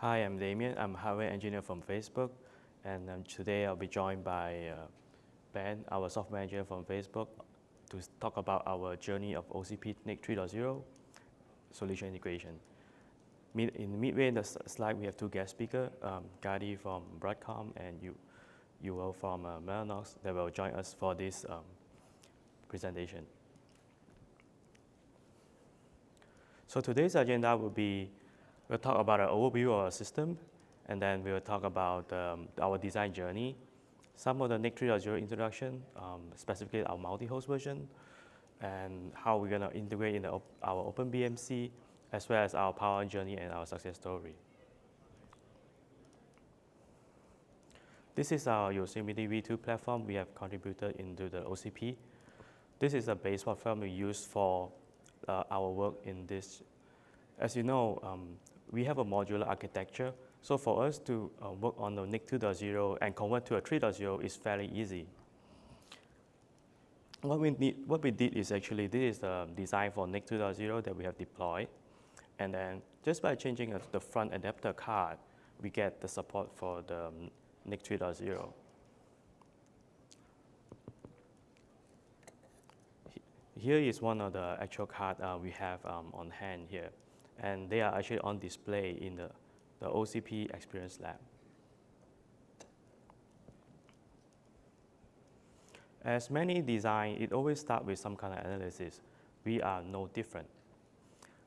Hi, I'm Damien. I'm a hardware engineer from Facebook, and today I'll be joined by Ben, our software engineer from Facebook, to talk about our journey of OCP NIC 3.0 solution integration. In midway in the slide, we have two guest speakers, Gadi from Broadcom and you will from Mellanox that will join us for this presentation. So today's agenda will be, we'll talk about an overview of our system, and then we'll talk about our design journey, some of the NIC 3.0 introduction, specifically our multi-host version, and how we're going to integrate in our openBMC, as well as our power journey and our success story. This is our Yosemite V2 platform we have contributed into the OCP. This is a base platform we use for our work in this. As you know, we have a modular architecture, so for us to work on the NIC 2.0 and convert to a 3.0 is fairly easy. What we did is actually, this is the design for NIC 2.0 that we have deployed, and then just by changing the front adapter card, we get the support for the NIC 3.0. Here is one of the actual cards we have on hand here, and they are actually on display in the OCP Experience Lab. As many design, it always starts with some kind of analysis. We are no different.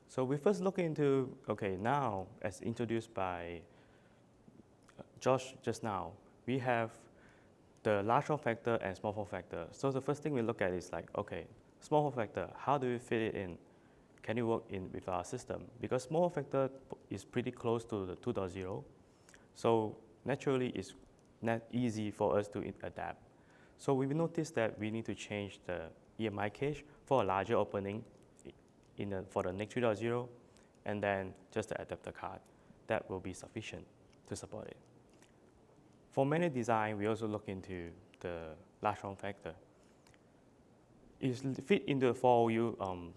So we first look into, okay, now as introduced by Josh just now, we have the large form factor and small form factor. So the first thing we look at is like, okay, small form factor, how do we fit it in? Can it work in with our system? Because small form factor is pretty close to the 2.0, so naturally it's not easy for us to adapt. So we noticed that we need to change the EMI cache for a larger opening for the NIC 3.0, and then just the adapter card. That will be sufficient to support it. For many design, we also look into the large form factor. It fit into the 4OU.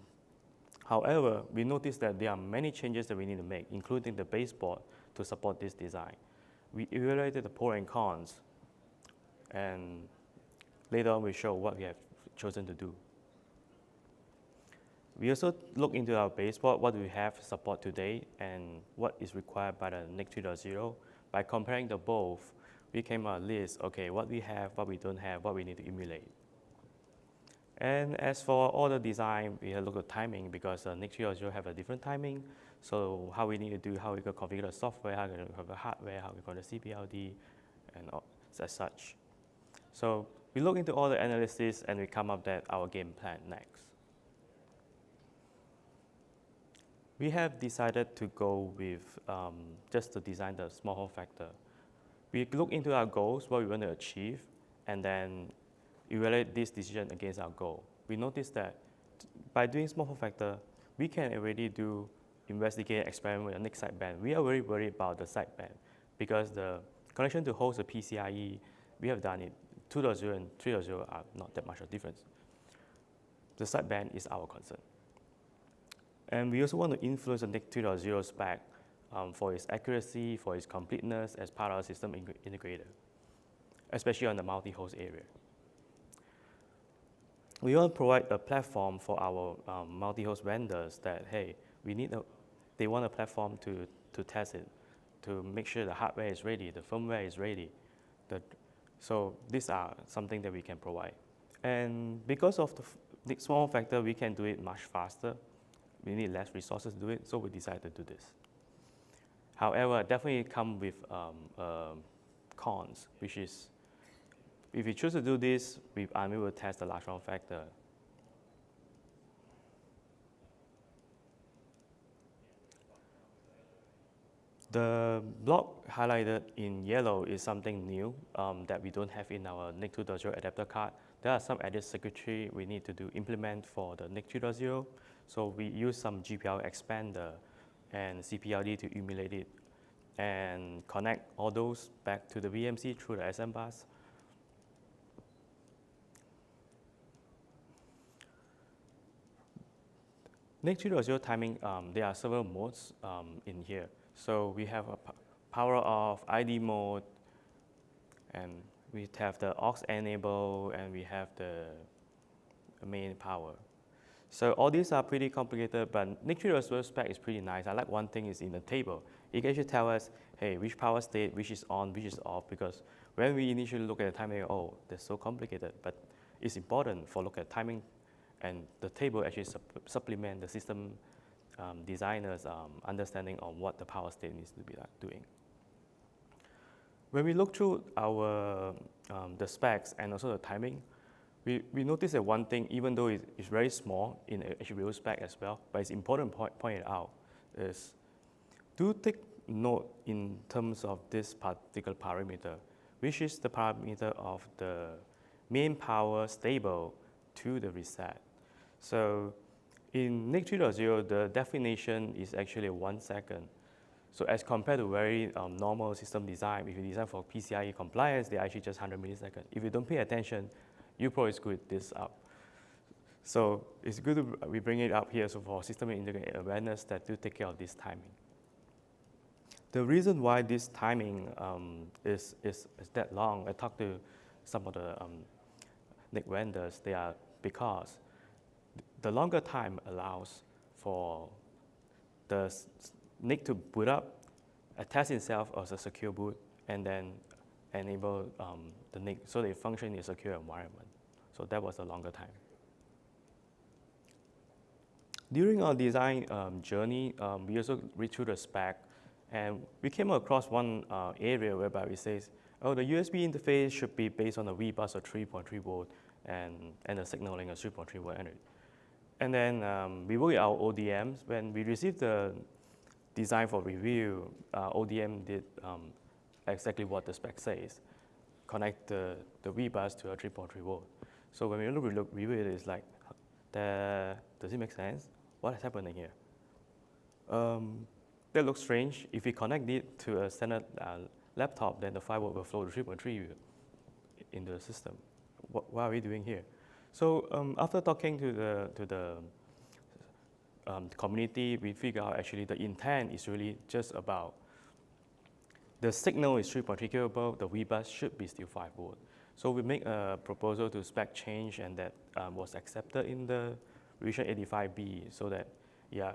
However, we noticed that there are many changes that we need to make, including the baseboard, to support this design. We evaluated the pros and cons, and later on we show what we have chosen to do. We also look into our baseboard, what do we have support today, and what is required by the NIC 3.0. By comparing the both, we came up with a list, okay, what we have, what we don't have, what we need to emulate. And as for all the design, we have looked at timing because NIC 3.0 have a different timing. So how we need to do, how we can configure the software, how we can configure the hardware, how we can configure the CPLD, and as such. So we look into all the analysis and we come up with our game plan next. We have decided to go with just to design the small form factor. We look into our goals, what we want to achieve, and then evaluate this decision against our goal. We noticed that by doing small form factor, we can already do investigate experiment with a NIC sideband. We are very worried about the sideband because the connection to host the PCIe, we have done it. 2.0 and 3.0 are not that much of a difference. The sideband is our concern. And we also want to influence the NIC 3.0 spec for its accuracy, for its completeness as part of our system integrator, especially on the multi-host area. We want to provide a platform for our multi-host vendors that, hey, they want a platform to test it, to make sure the hardware is ready, the firmware is ready. So these are something that we can provide. And because of the small factor, we can do it much faster. We need less resources to do it, so we decided to do this. However, definitely come with cons, which is, if we choose to do this, we are unable to test the large form factor. The block highlighted in yellow is something new that we don't have in our NIC 2.0 adapter card. There are some added circuitry we need to implement for the NIC 3.0. So we use some GPL expander and CPLD to emulate it and connect all those back to the VMC through the SM bus. NIC 3.0 timing, there are several modes in here. So we have power off, ID mode, and we have the aux enable, and we have the main power. So all these are pretty complicated, but NIC 3.0 spec is pretty nice. I like one thing is in the table. It can actually tell us, hey, which power state, which is on, which is off, because when we initially look at the timing, oh, that's so complicated, but it's important for look at timing, and the table actually supplement the system designers' understanding on what the power state needs to be doing. When we look through our the specs and also the timing, we notice that one thing, even though it's very small in actually real spec as well, but it's important to point it out, is do take note in terms of this particular parameter, which is the parameter of the main power stable to the reset. So in NIC 3.0, the definition is actually 1 second. So as compared to very normal system design, if you design for PCIe compliance, they're actually just 100 milliseconds. If you don't pay attention, you probably screw this up. So it's good we bring it up here so for system integrated awareness that do take care of this timing. The reason why this timing is that long, I talked to some of the NIC vendors, because the longer time allows for the NIC to boot up, attach itself as a secure boot, and then enable the NIC so they function in a secure environment. So that was a longer time. During our design journey, we also read through the spec, and we came across one area whereby we say, oh, the USB interface should be based on a V-bus of 3.3 volt and the signaling of 3.3 volt energy. And then we worked with our ODMs. When we received the design for review, ODM did exactly what the spec says, connect the V-bus to a 3.3 volt. So when we review it, it's like, does it make sense? What is happening here? That looks strange. If we connect it to a standard laptop, then the 5 volt will flow to 3.3 into the system. What are we doing here? So after talking to the community, we figure out actually the intent is really just about the signal is 3.3 kilovolt, the V-bus should be still 5 volt. So we make a proposal to spec change, and that was accepted in the revision 85B, so that, yeah,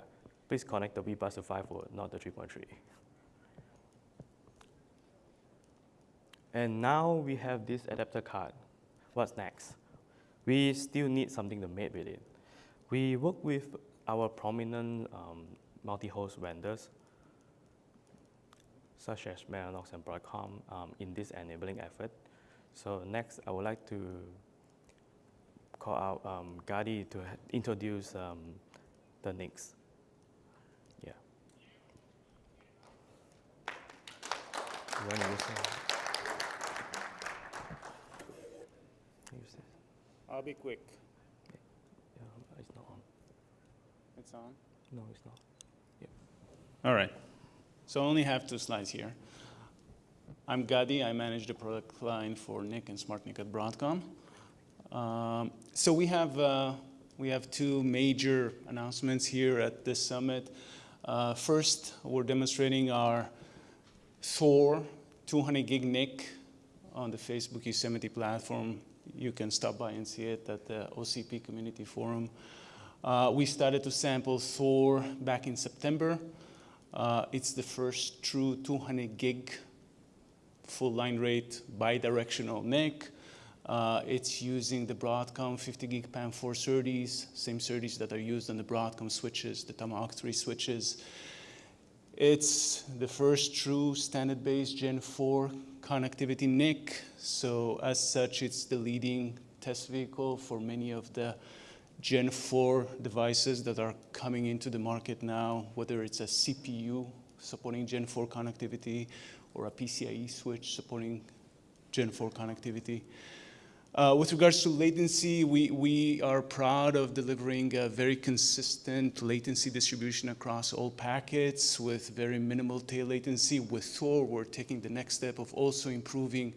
please connect the V-bus to 5 volt, not the 3.3. And now we have this adapter card. What's next? We still need something to mate with it. We work with our prominent multi-host vendors, such as Mellanox and Telcom, in this enabling effort. So next, I would like to call out Gadi to introduce the NICs. Yeah. You want to use it? I'll be quick. Yeah, it's not on. It's on? No, it's not. Yeah. All right. So I only have 2 slides here. I'm Gadi. I manage the product line for NIC and SmartNIC at Broadcom. So we have 2 major announcements here at this summit. First, we're demonstrating our Thor 200 gig NIC on the Facebook Yosemite platform. You can stop by and see it at the OCP community forum. We started to sample Thor back in September. It's the first true 200 gig full line rate bidirectional NIC. It's using the Broadcom 50 gig PAM4 SerDes, same SerDes that are used on the Broadcom switches, the Tomahawk 3 switches. It's the first true standard-based Gen 4 connectivity NIC. So as such, it's the leading test vehicle for many of the Gen 4 devices that are coming into the market now, whether it's a CPU supporting Gen 4 connectivity or a PCIe switch supporting Gen 4 connectivity. With regards to latency, we are proud of delivering a very consistent latency distribution across all packets with very minimal tail latency. With Thor, we're taking the next step of also improving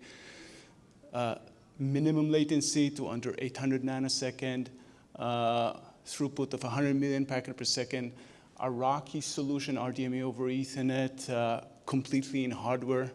minimum latency to under 800 nanosecond, throughput of 100 million packets per second. Our Rocky solution, RDMA over Ethernet, completely in hardware,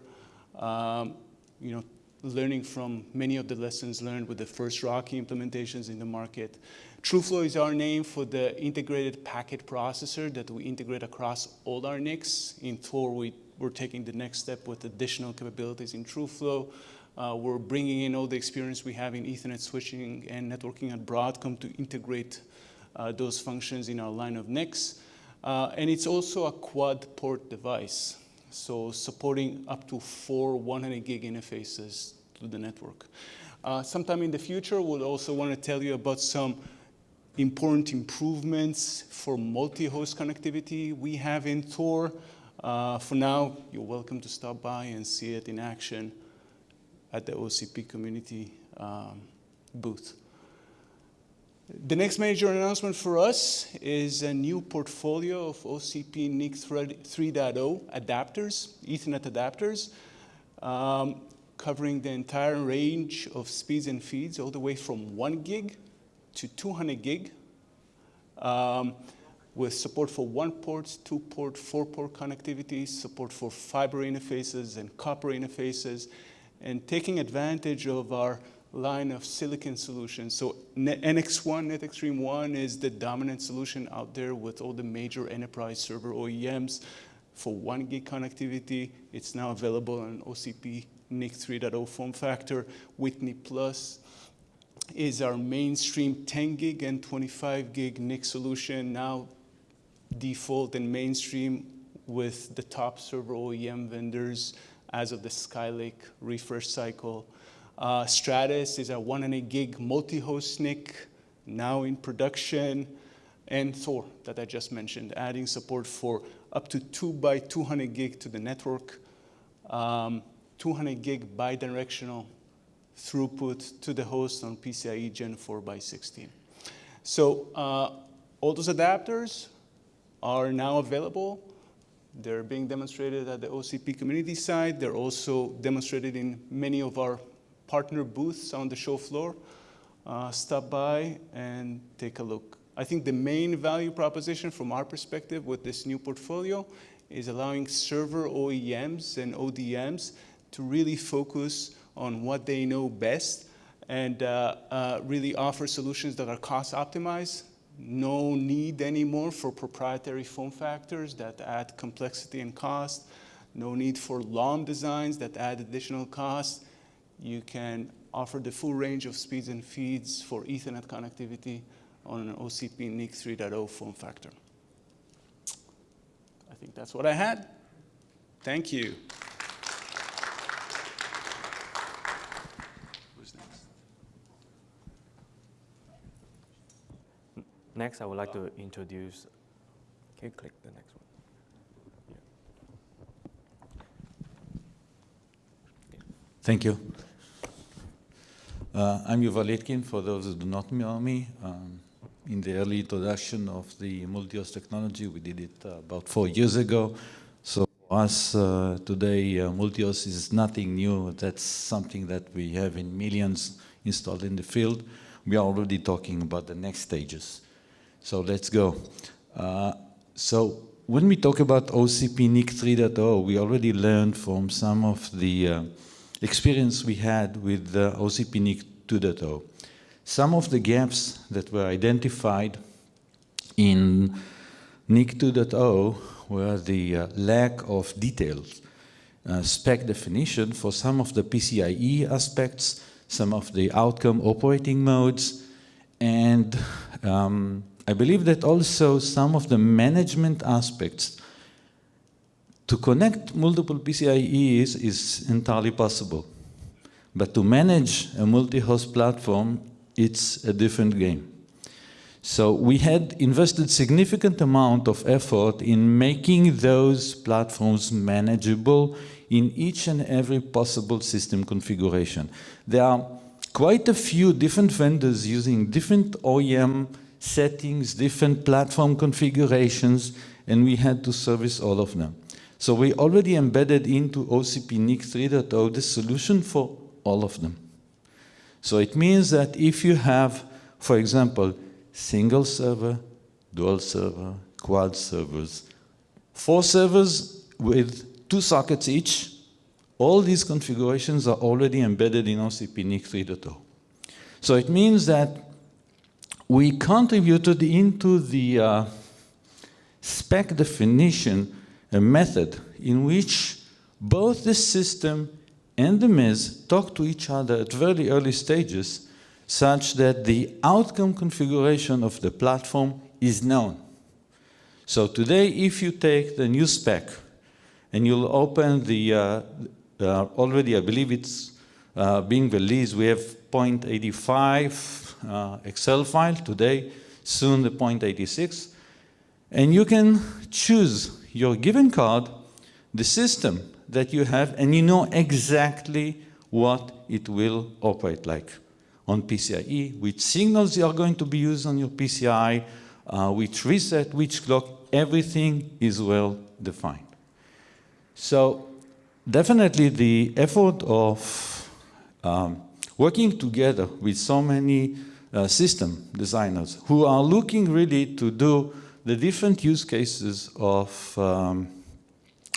learning from many of the lessons learned with the first Rocky implementations in the market. TrueFlow is our name for the integrated packet processor that we integrate across all our NICs. In Thor, we're taking the next step with additional capabilities in TrueFlow. We're bringing in all the experience we have in Ethernet switching and networking at Broadcom to integrate those functions in our line of NICs. And it's also a quad port device, so supporting up to 4 100 gig interfaces to the network. Sometime in the future, we'll also want to tell you about some important improvements for multi-host connectivity we have in Thor. For now, you're welcome to stop by and see it in action at the OCP community booth. The next major announcement for us is a new portfolio of OCP NIC 3.0 adapters, Ethernet adapters, covering the entire range of speeds and feeds, all the way from 1 gig to 200 gig, with support for 1-port, 2-port, 4-port connectivity, support for fiber interfaces and copper interfaces, and taking advantage of our line of silicon solutions. So NX1, Net Extreme 1 is the dominant solution out there with all the major enterprise server OEMs for 1 gig connectivity. It's now available on OCP NIC 3.0 form factor. Whitney Plus is our mainstream 10 gig and 25 gig NIC solution, now default and mainstream with the top server OEM vendors as of the Skylake refresh cycle. Stratus is a 100 gig multi-host NIC, now in production, and Thor that I just mentioned, adding support for up to 2 by 200 gig to the network, 200 gig bidirectional throughput to the host on PCIe Gen 4 by 16. So all those adapters are now available. They're being demonstrated at the OCP community side. They're also demonstrated in many of our partner booths on the show floor. Stop by and take a look. I think the main value proposition from our perspective with this new portfolio is allowing server OEMs and ODMs to really focus on what they know best and really offer solutions that are cost optimized. No need anymore for proprietary form factors that add complexity and cost. No need for long designs that add additional cost. You can offer the full range of speeds and feeds for Ethernet connectivity on an OCP NIC 3.0 form factor. I think that's what I had. Thank you. Who's next? Next, I would like to introduce, can you click the next one? Thank you. I'm Yuval Litkin, for those who do not know me. In the early introduction of the multi-host technology, we did it about 4 years ago. So for us today, multi-host is nothing new. That's something that we have in millions installed in the field. We are already talking about the next stages. So let's go. So when we talk about OCP NIC 3.0, we already learned from some of the experience we had with OCP NIC 2.0. Some of the gaps that were identified in NIC 2.0 were the lack of details, spec definition for some of the PCIe aspects, some of the outcome operating modes, and I believe that also some of the management aspects. To connect multiple PCIe's is entirely possible, but to manage a multi-host platform, it's a different game. So we had invested significant amount of effort in making those platforms manageable in each and every possible system configuration. There are quite a few different vendors using different OEM settings, different platform configurations, and we had to service all of them. So we already embedded into OCP NIC 3.0 the solution for all of them. So it means that if you have, for example, single server, dual server, quad servers, 4 servers with 2 sockets each. All these configurations are already embedded in OCP NIC 3.0. So it means that we contributed into the spec definition a method in which both the system and the MES talk to each other at very early stages, such that the outcome configuration of the platform is known. So today, if you take the new spec and you'll open the, already I believe it's being released, we have 0.85 Excel file today, soon the 0.86, and you can choose your given card, the system that you have, and you know exactly what it will operate like on PCIe, which signals are going to be used on your PCI, which reset, which clock, everything is well defined. So definitely the effort of working together with so many system designers who are looking really to do the different use cases of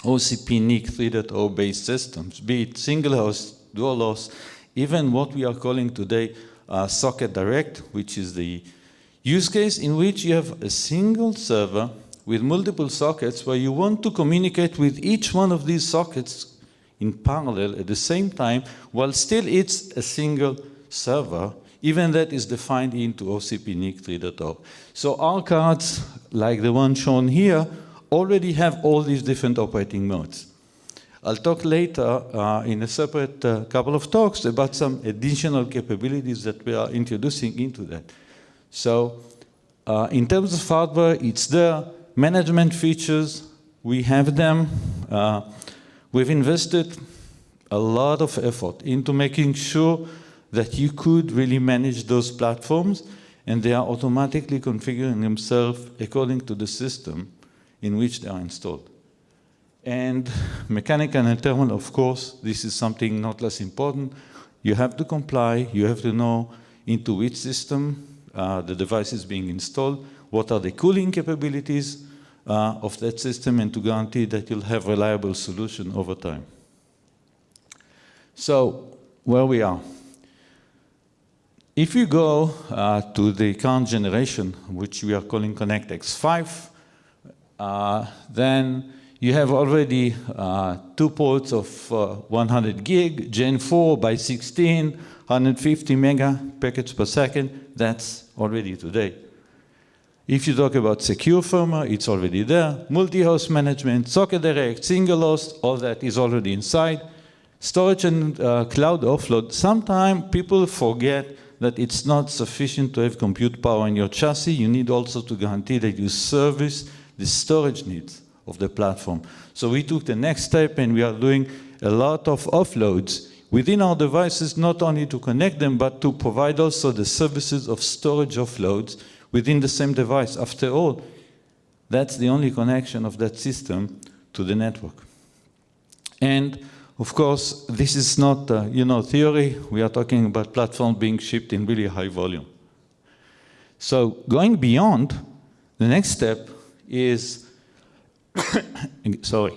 OCP NIC 3.0 based systems, be it single host, dual host, even what we are calling today socket direct, which is the use case in which you have a single server with multiple sockets where you want to communicate with each one of these sockets in parallel at the same time, while still it's a single server. Even that is defined into OCP NIC 3.0. So our cards, like the one shown here, already have all these different operating modes. I'll talk later in a separate couple of talks about some additional capabilities that we are introducing into that. So in terms of hardware, it's there. Management features, we have them. We've invested a lot of effort into making sure that you could really manage those platforms, and they are automatically configuring themselves according to the system in which they are installed. And mechanical and thermal, of course, this is something not less important. You have to comply, you have to know into which system the device is being installed, what are the cooling capabilities of that system, and to guarantee that you'll have reliable solution over time. So where we are. If you go to the current generation, which we are calling ConnectX-5, then you have already 2 ports of 100 gig, Gen 4 by 16, 150 mega packets per second. That's already today. If you talk about secure firmware, it's already there. Multi-host management, socket direct, single host, all that is already inside. Storage and cloud offload. Sometimes people forget that it's not sufficient to have compute power in your chassis. You need also to guarantee that you service the storage needs of the platform. So we took the next step, and we are doing a lot of offloads within our devices, not only to connect them, but to provide also the services of storage offloads within the same device. After all, that's the only connection of that system to the network. And of course, this is not theory. We are talking about platforms being shipped in really high volume. So going beyond, the next step is, sorry,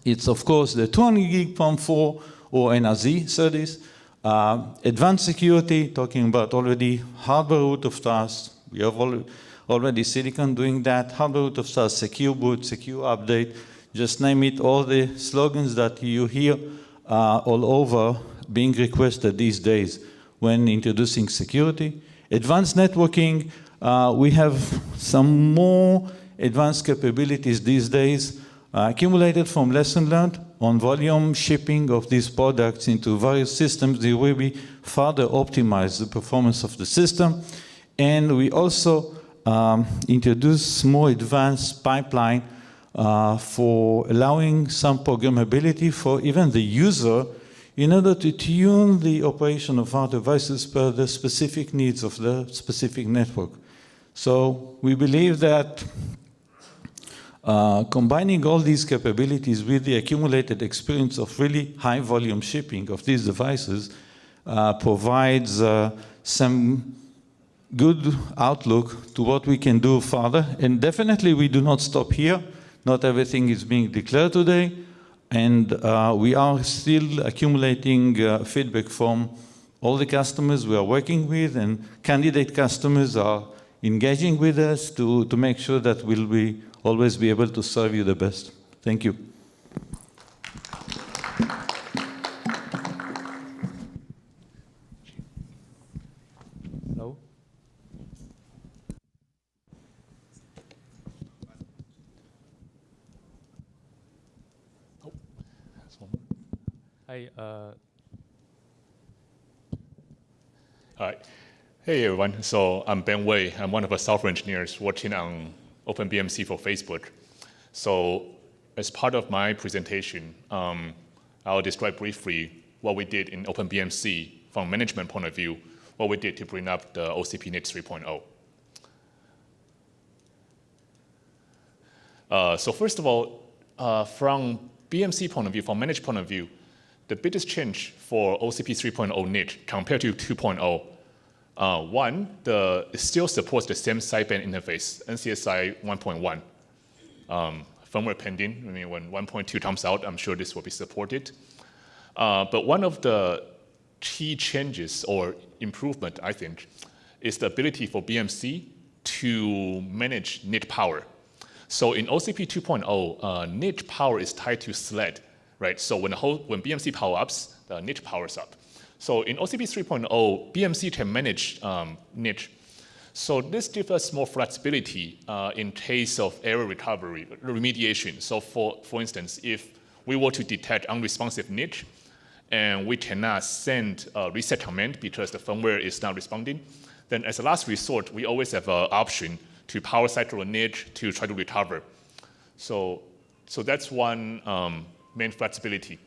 it's of course the 200 gig PAM4 or NRZ SerDes. Advanced security, talking about already hardware root of trust. We have already silicon doing that. Hardware root of trust, secure boot, secure update. Just name it, all the slogans that you hear all over being requested these days when introducing security. Advanced networking, we have some more advanced capabilities these days, accumulated from lesson learned on volume shipping of these products into various systems. They will be further optimize the performance of the system. And we also introduce more advanced pipeline for allowing some programmability for even the user in order to tune the operation of our devices per the specific needs of the specific network. So we believe that combining all these capabilities with the accumulated experience of really high volume shipping of these devices provides some good outlook to what we can do further. And definitely we do not stop here. Not everything is being declared today. And we are still accumulating feedback from all the customers we are working with, and candidate customers are engaging with us to make sure that we'll always be able to serve you the best. Thank you. Hello? Hi. All right. Hey, everyone. So I'm Ben Wei. I'm one of the software engineers working on OpenBMC for Facebook. So as part of my presentation, I'll describe briefly what we did in OpenBMC from a management point of view, what we did to bring up the OCP NIC 3.0. So first of all, from BMC point of view, from management point of view, the biggest change for OCP 3.0 NIC compared to 2.0, one, it still supports the same sideband interface, NCSI 1.1. Firmware pending. I mean, when 1.2 comes out, I'm sure this will be supported. But one of the key changes or improvement, I think, is the ability for BMC to manage NIC power. So in OCP 2.0, NIC power is tied to SLED, right? So when BMC power ups, the NIC powers up. So in OCP 3.0, BMC can manage NIC. So this gives us more flexibility in case of error recovery, remediation. So for instance, if we were to detect unresponsive NIC and we cannot send a reset command because the firmware is not responding, then as a last resort, we always have an option to power cycle a NIC to try to recover. So that's one main flexibility.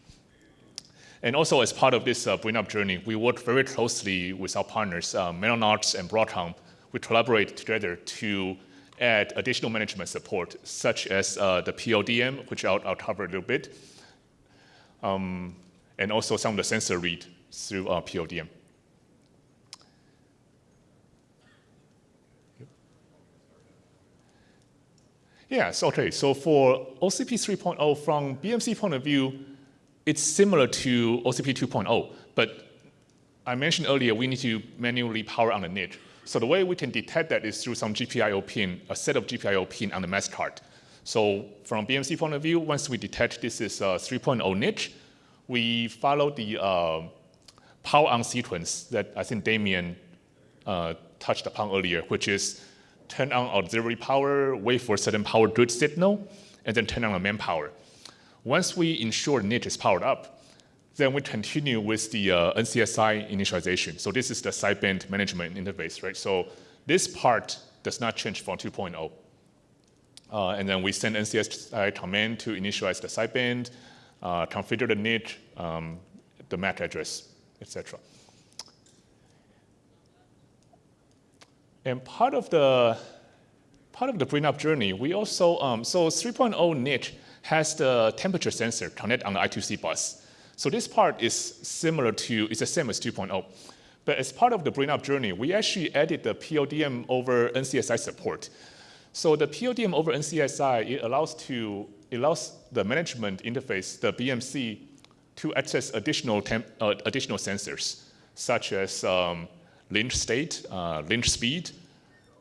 And also as part of this bring-up journey, we work very closely with our partners, Mellanox and Broadcom. We collaborate together to add additional management support, such as the PODM, which I'll cover a little bit, and also some of the sensor read through PODM. Yeah, so okay, so for OCP 3.0, from BMC point of view, it's similar to OCP 2.0, but I mentioned earlier we need to manually power on the NIC. So the way we can detect that is through some GPIO pin, a set of GPIO pin on the mask card. So from BMC point of view, once we detect this is 3.0 NIC, we follow the power on sequence that I think Damien touched upon earlier, which is turn on auxiliary power, wait for a certain power grid signal, and then turn on the main power. Once we ensure NIC is powered up, then we continue with the NCSI initialization. So this is the sideband management interface, right? So this part does not change from 2.0. And then we send NCSI command to initialize the sideband, configure the NIC, the MAC address, etc. And part of the bring-up journey, we also, so 3.0 NIC has the temperature sensor connect on the I2C bus. So this part is similar to, it's the same as 2.0. But as part of the bring-up journey, we actually added the PODM over NCSI support. So the PODM over NCSI, it allows the management interface, the BMC, to access additional sensors, such as link state, link speed,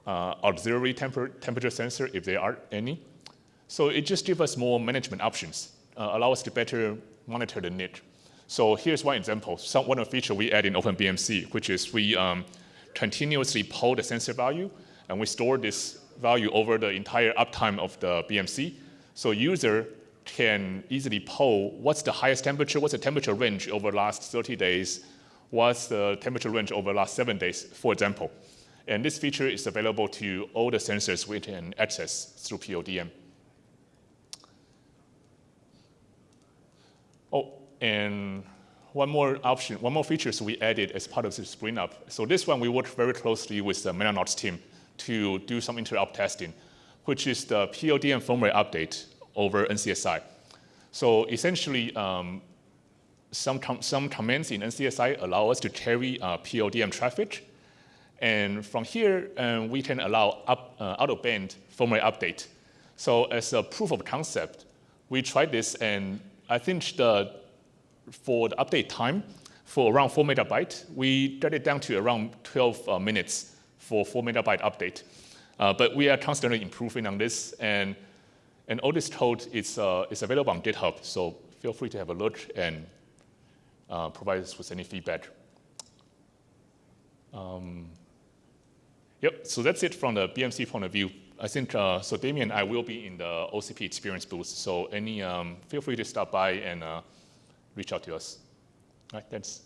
auxiliary temperature sensor, if there are any. So it just gives us more management options, allow us to better monitor the NIC. So here's one example, one of the features we add in OpenBMC, which is we continuously poll the sensor value, and we store this value over the entire uptime of the BMC. So user can easily poll what's the highest temperature, what's the temperature range over the last 30 days, what's the temperature range over the last 7 days, for example. And this feature is available to all the sensors we can access through PODM. Oh, and one more option, one more feature we added as part of this bring-up. So this one we worked very closely with the Mellanox team to do some interop testing, which is the PODM firmware update over NCSI. So essentially, some commands in NCSI allow us to carry PODM traffic. And from here, we can allow out-of-band firmware update. So as a proof of concept, we tried this and I think for the update time, for around 4 megabyte, we got it down to around 12 minutes for 4 megabyte update. But we are constantly improving on this, and all this code is available on GitHub, so feel free to have a look and provide us with any feedback. Yep, so that's it from the BMC point of view. I think, so Damien and I will be in the OCP experience booth, so feel free to stop by and reach out to us. All right, thanks.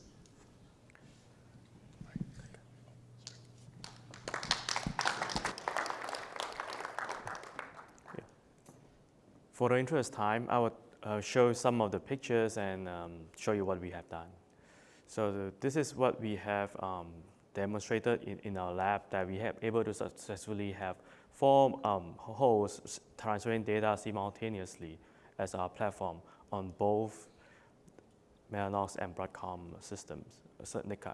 For the interest time, I would show some of the pictures and show you what we have done. So this is what we have demonstrated in our lab, that we have able to successfully have 4 hosts transferring data simultaneously as our platform on both Mellanox and Broadcom systems, NIC.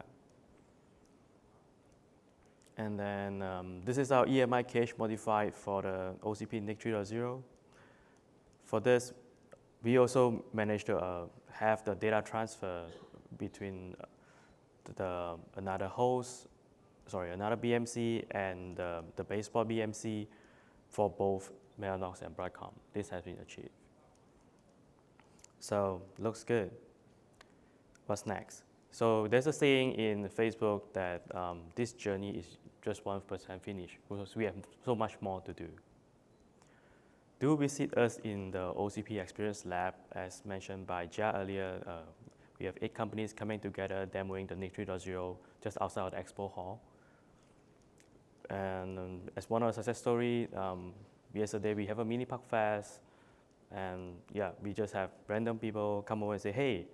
And then this is our EMI cache modified for the OCP NIC3.0. For this, we also managed to have the data transfer between another BMC and the baseball BMC for both Mellanox and Broadcom. This has been achieved. So looks good. What's next? So there's a saying in Facebook that this journey is just 1% finished, because we have so much more to do. Do visit us in the OCP Experience Lab, as mentioned by Jia earlier. We have 8 companies coming together demoing the NIC3.0 just outside of the expo hall. And as one of the success stories, yesterday we have a mini Park Fest, and yeah, we just have random people come over and say, hey,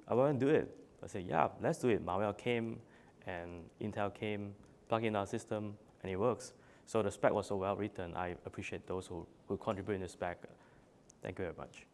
I want to do it. I say, yeah, let's do it. Marvell came and Intel came, plug in our system, and it works. So the spec was so well written. I appreciate those who contribute in the spec. Thank you very much.